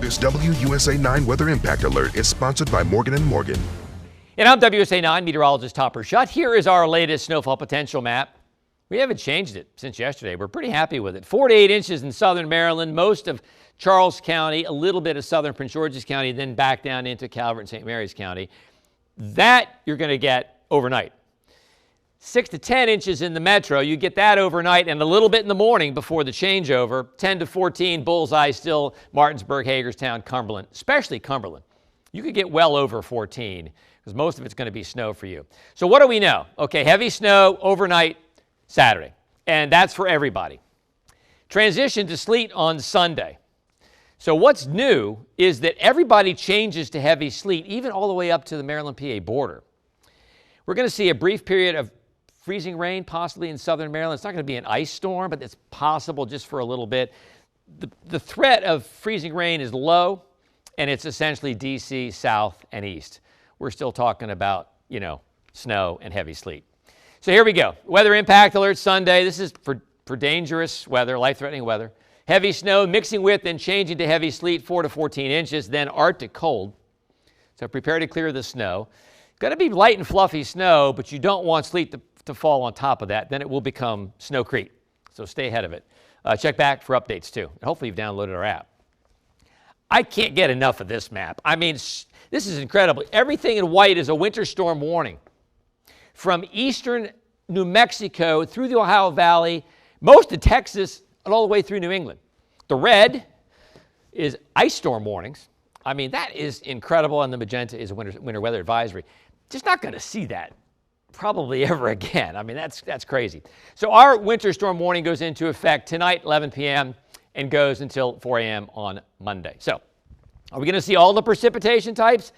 This WUSA 9 Weather Impact Alert is sponsored by Morgan & Morgan. And I'm WUSA 9 meteorologist Topper Schutt. Here is our latest snowfall potential map. We haven't changed it since yesterday. We're pretty happy with it. 4 to 8 inches in southern Maryland, most of Charles County, a little bit of southern Prince George's County, then back down into Calvert and St. Mary's County. That you're going to get overnight. 6 to 10 inches in the metro. You get that overnight and a little bit in the morning before the changeover. 10 to 14, bullseye still, Martinsburg, Hagerstown, Cumberland, especially Cumberland. You could get well over 14 because most of it's going to be snow for you. So what do we know? Okay, heavy snow overnight Saturday, and that's for everybody. Transition to sleet on Sunday. So what's new is that everybody changes to heavy sleet, even all the way up to the Maryland-PA border. We're going to see a brief period of freezing rain, possibly in southern Maryland. It's not going to be an ice storm, but it's possible just for a little bit. The threat of freezing rain is low, and it's essentially D.C., south, and east. We're still talking about, snow and heavy sleet. So here we go. Weather impact alert Sunday. This is for dangerous weather, life-threatening weather. Heavy snow mixing with and changing to heavy sleet, 4 to 14 inches, then Arctic cold. So prepare to clear the snow. Going to be light and fluffy snow, but you don't want sleet to fall on top of that. Then it will become snowcrete. So stay ahead of it. Check back for updates too. And hopefully you've downloaded our app. I can't get enough of this map. I mean, this is incredible. Everything in white is a winter storm warning. From eastern New Mexico through the Ohio Valley, most of Texas, and all the way through New England. The red is ice storm warnings. I mean, that is incredible, and the magenta is a winter weather advisory. Just not going to see that probably ever again. I mean, that's crazy. So our winter storm warning goes into effect tonight, 11 p.m., and goes until 4 a.m. on Monday. So are we going to see all the precipitation types?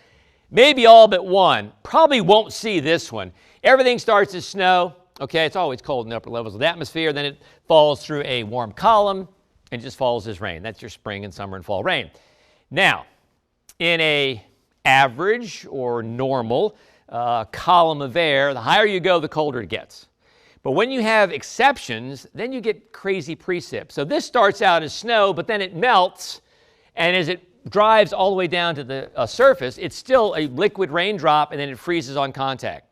Maybe all but one. Probably won't see this one. Everything starts as snow. Okay, it's always cold in the upper levels of the atmosphere. Then it falls through a warm column and just falls as rain. That's your spring and summer and fall rain. Now, in a average or normal column of air, the higher you go, the colder it gets. But when you have exceptions, then you get crazy precip. So this starts out as snow, but then it melts, and as it drives all the way down to the surface, it's still a liquid raindrop, and then it freezes on contact.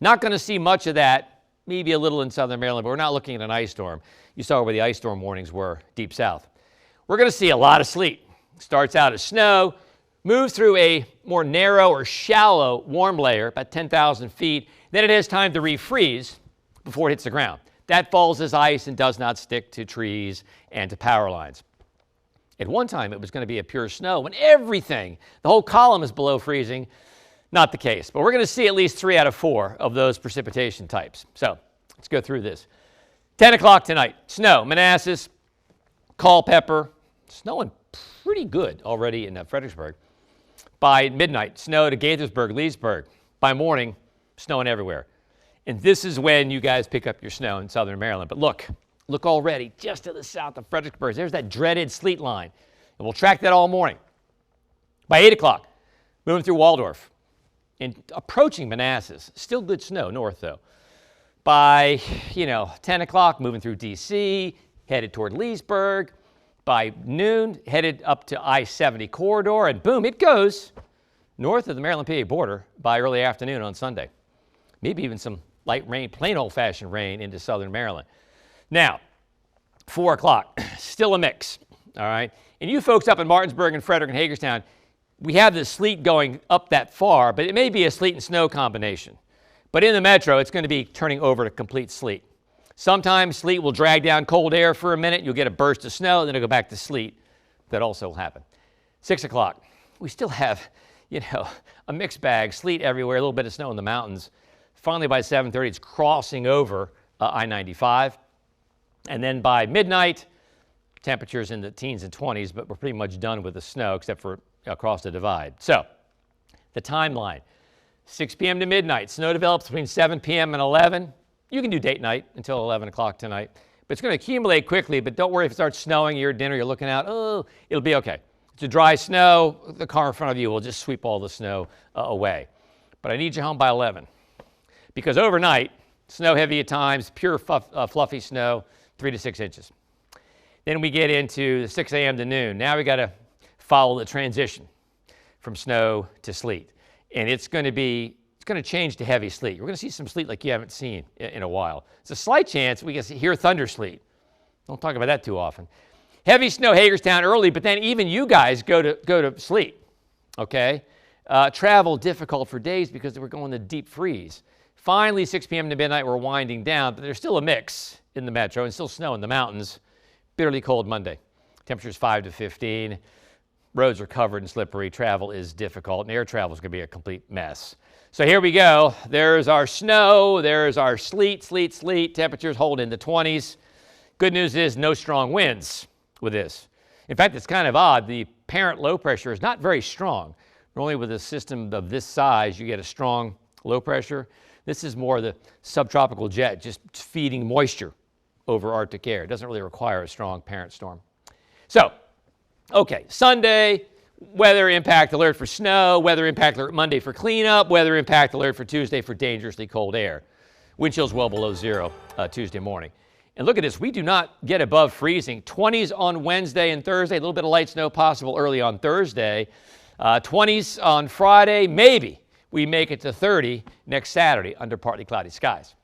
Not going to see much of that, maybe a little in southern Maryland, but we're not looking at an ice storm. You saw where the ice storm warnings were deep south. We're going to see a lot of sleet. Starts out as snow, moves through a more narrow or shallow warm layer, about 10,000 feet. Then it has time to refreeze before it hits the ground. That falls as ice and does not stick to trees and to power lines. At one time, it was going to be a pure snow when everything, the whole column is below freezing. Not the case, but we're going to see at least 3 out of 4 of those precipitation types. So let's go through this. 10 o'clock tonight, snow, Manassas, Culpeper, snowing pretty good already in Fredericksburg. By midnight, snow to Gaithersburg, Leesburg. By morning, snowing everywhere. And this is when you guys pick up your snow in southern Maryland. But look already just to the south of Fredericksburg. There's that dreaded sleet line. And we'll track that all morning. By 8 o'clock, moving through Waldorf and approaching Manassas. Still good snow north, though. By, 10 o'clock, moving through D.C., headed toward Leesburg. By noon, headed up to I-70 corridor, and boom, it goes north of the Maryland-PA border by early afternoon on Sunday. Maybe even some light rain, plain old-fashioned rain into southern Maryland. Now, 4 o'clock, still a mix, all right? And you folks up in Martinsburg and Frederick and Hagerstown, we have this sleet going up that far, but it may be a sleet and snow combination. But in the metro, it's going to be turning over to complete sleet. Sometimes sleet will drag down cold air for a minute. You'll get a burst of snow, then it'll go back to sleet. That also will happen. 6 o'clock, we still have, a mixed bag, sleet everywhere, a little bit of snow in the mountains. Finally, by 7:30, it's crossing over I-95. And then by midnight, temperatures in the teens and 20s, but we're pretty much done with the snow except for across the divide. So, the timeline, 6 p.m. to midnight. Snow develops between 7 p.m. and 11. You can do date night until 11 o'clock tonight. But it's going to accumulate quickly, but don't worry if it starts snowing, you're at dinner, you're looking out, it'll be okay. It's a dry snow, the car in front of you will just sweep all the snow away. But I need you home by 11. Because overnight, snow heavy at times, pure fluffy snow, 3 to 6 inches. Then we get into 6 a.m. to noon. Now we got a follow the transition from snow to sleet. And it's going to change to heavy sleet. We're going to see some sleet like you haven't seen in a while. It's a slight chance we can hear thunder sleet. Don't talk about that too often. Heavy snow, Hagerstown early, but then even you guys go to sleet, okay? Travel difficult for days because we're going to deep freeze. Finally, 6 p.m. to midnight, we're winding down, but there's still a mix in the metro and still snow in the mountains. Bitterly cold Monday. Temperatures 5 to 15. Roads are covered and slippery. Travel is difficult, and air travel is going to be a complete mess. So here we go. There's our snow. There's our sleet. Temperatures hold in the 20s. Good news is no strong winds with this. In fact, it's kind of odd. The parent low pressure is not very strong. Normally with a system of this size, you get a strong low pressure. This is more the subtropical jet, just feeding moisture over Arctic air. It doesn't really require a strong parent storm. So, okay, Sunday, weather impact alert for snow, weather impact alert Monday for cleanup, weather impact alert for Tuesday for dangerously cold air. Wind chills well below zero Tuesday morning. And look at this, we do not get above freezing. 20s on Wednesday and Thursday, a little bit of light snow possible early on Thursday. 20s on Friday, maybe we make it to 30 next Saturday under partly cloudy skies.